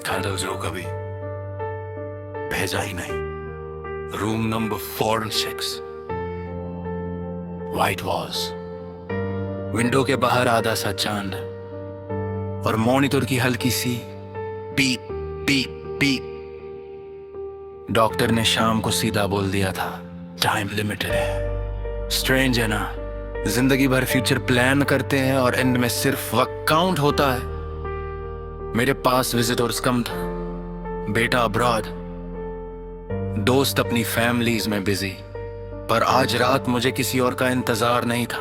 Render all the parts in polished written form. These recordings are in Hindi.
कैंडल्स रो कभी भेजा ही नहीं। Room number 406, white walls, window के बाहर आधा सा चांद और मॉनिटर की हल्की सी पीप पीप पीप। डॉक्टर ने शाम को सीधा बोल दिया था, टाइम लिमिटेड है। स्ट्रेंज है ना, जिंदगी भर फ्यूचर प्लान करते हैं और एंड में सिर्फ वक्त काउंट होता है। मेरे पास विजिटर्स कम था, बेटा अब्रॉड, दोस्त अपनी फैमिलीज में बिजी। पर आज रात मुझे किसी और का इंतजार नहीं था,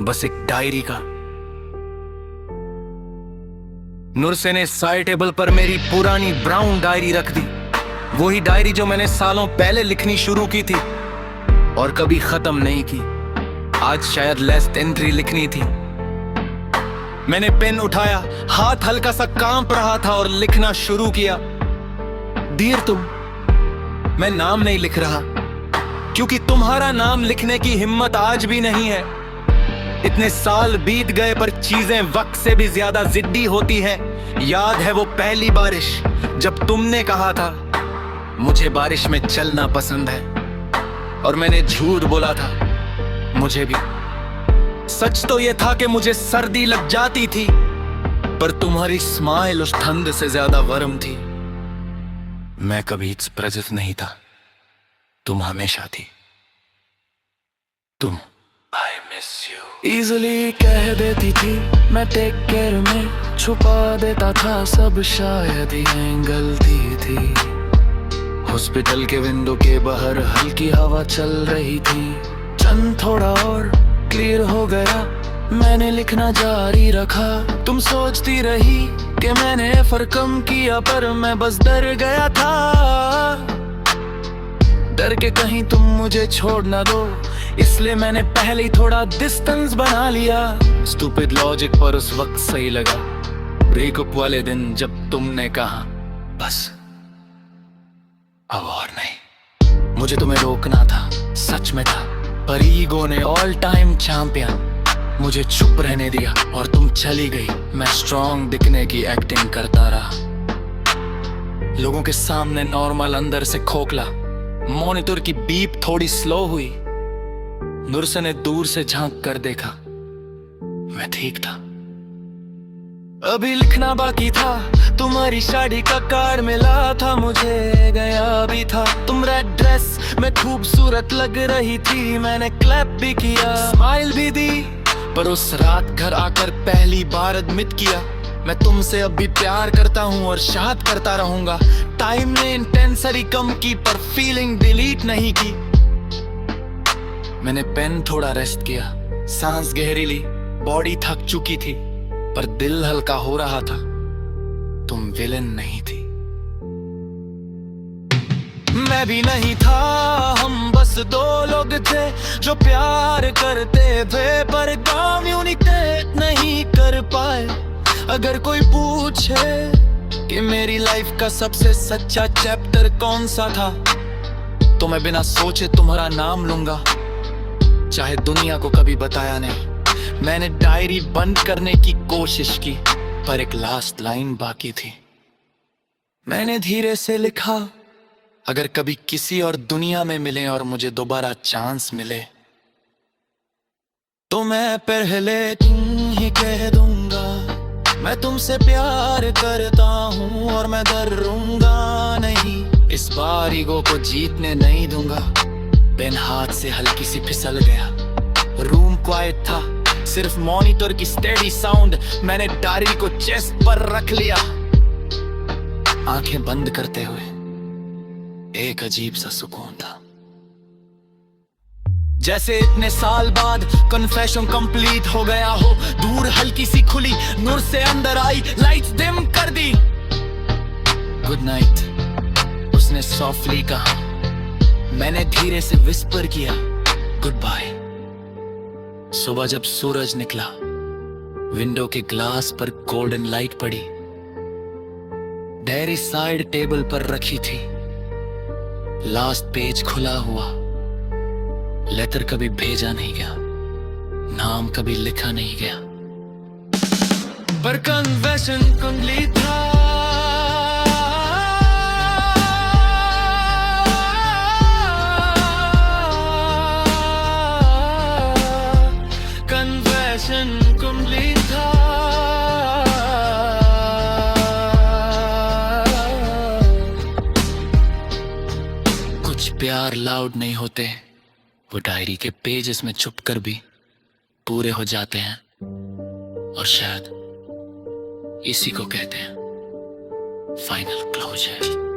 बस एक डायरी का। नुरसे ने साइड टेबल पर मेरी पुरानी ब्राउन डायरी रख दी, वही डायरी जो मैंने सालों पहले लिखनी शुरू की थी और कभी खत्म नहीं की। आज शायद लास्ट एंट्री लिखनी थी। मैंने पेन उठाया, हाथ हल्का सा कांप रहा था और लिखना शुरू किया। डियर तुम, मैं नाम नहीं लिख रहा क्योंकि तुम्हारा नाम लिखने की हिम्मत आज भी नहीं है। इतने साल बीत गए पर चीजें वक्त से भी ज्यादा जिद्दी होती हैं। याद है वो पहली बारिश जब तुमने कहा था मुझे बारिश में चलना पसंद है, और मैंने झूठ बोला था मुझे भी। सच तो ये था कि मुझे सर्दी लग जाती थी, पर तुम्हारी स्माइल उस ठंड से ज्यादा वर्म थी। मैं कभी प्रेजेंट नहीं था, तुम हमेशा थी। तुम आई मिस यू इजिली कह देती थी, मैं टेक केयर में छुपा देता था सब, शायद ये गलती थी। हॉस्पिटल के विंडो के बाहर हल्की हवा चल रही थी, चंद थोड़ा और क्लियर हो गया। मैंने लिखना जारी रखा, तुम सोचती रही कि मैंने फर्क कम किया, पर मैं बस डर गया था। डर के कहीं तुम मुझे छोड़ ना दो, इसलिए मैंने पहले ही थोड़ा डिस्टेंस बना लिया। स्टूपिड लॉजिक पर उस वक्त सही लगा। ब्रेकअप वाले दिन जब तुमने कहा बस अब और नहीं, मुझे तुम्हें रोकना था, सच में था, पर ईगो ने ऑल टाइम चैंपियन मुझे चुप रहने दिया और तुम चली गई। मैं स्ट्रॉन्ग दिखने की एक्टिंग करता रहा, लोगों के सामने नॉर्मल, अंदर से खोखला। मॉनिटर की बीप थोड़ी स्लो हुई। नुरसे ने दूर से झांक कर देखा, मैं ठीक था। अभी लिखना बाकी था, तुम्हारी शादी का कार्ड मिला था मुझे, गया भी था। तुम रेड ड्रेस में खूबसूरत लग रही थी, मैंने क्लैप भी किया, स्माइल भी दी। पर उस रात घर आकर पहली बार एडमिट किया, मैं तुमसे अब भी प्यार करता हूँ और शायद करता रहूंगा। टाइम ने इंटेंसिटी कम की पर फीलिंग डिलीट नहीं की। मैंने पेन थोड़ा रेस्ट किया, सांस गहरी ली, बॉडी थक चुकी थी पर दिल हल्का हो रहा था। तुम विलन नहीं थी, मैं भी नहीं था, हम बस दो लोग थे जो प्यार करते थे पर कम्युनिकेट नहीं कर पाए। अगर कोई पूछे कि मेरी लाइफ का सबसे सच्चा चैप्टर कौन सा था, तो मैं बिना सोचे तुम्हारा नाम लूंगा, चाहे दुनिया को कभी बताया नहीं। मैंने डायरी बंद करने की कोशिश की पर एक लास्ट लाइन बाकी थी। मैंने धीरे से लिखा, अगर कभी किसी और दुनिया में मिले और मुझे दोबारा चांस मिले, तो मैं पहले ही कह दूंगा मैं तुमसे प्यार करता हूँ और मैं डरूंगा नहीं। इस बार ईगो को जीतने नहीं दूंगा। पेन हाथ से हल्की सी फिसल गया। रूम क्वाइट था, सिर्फ मॉनिटर की स्टेडी साउंड। मैंने डायरी को चेस्ट पर रख लिया, आंखें बंद करते हुए एक अजीब सा सुकून था, जैसे इतने साल बाद कन्फेशन कंप्लीट हो गया हो। दूर हल्की सी खुली, नूर से अंदर आई, लाइट्स डिम कर दी। गुड नाइट उसने सॉफ्टली कहा, मैंने धीरे से विस्पर किया गुड बाय। सुबह जब सूरज निकला, विंडो के ग्लास पर गोल्डन लाइट पड़ी। डायरी साइड टेबल पर रखी थी, लास्ट पेज खुला हुआ। लेटर कभी भेजा नहीं गया, नाम कभी लिखा नहीं गया, पर कन्फेशन कंप्लीट था। प्यार लाउड नहीं होते, वो डायरी के पेजेस में छुप कर भी पूरे हो जाते हैं। और शायद इसी को कहते हैं फाइनल क्लोजर।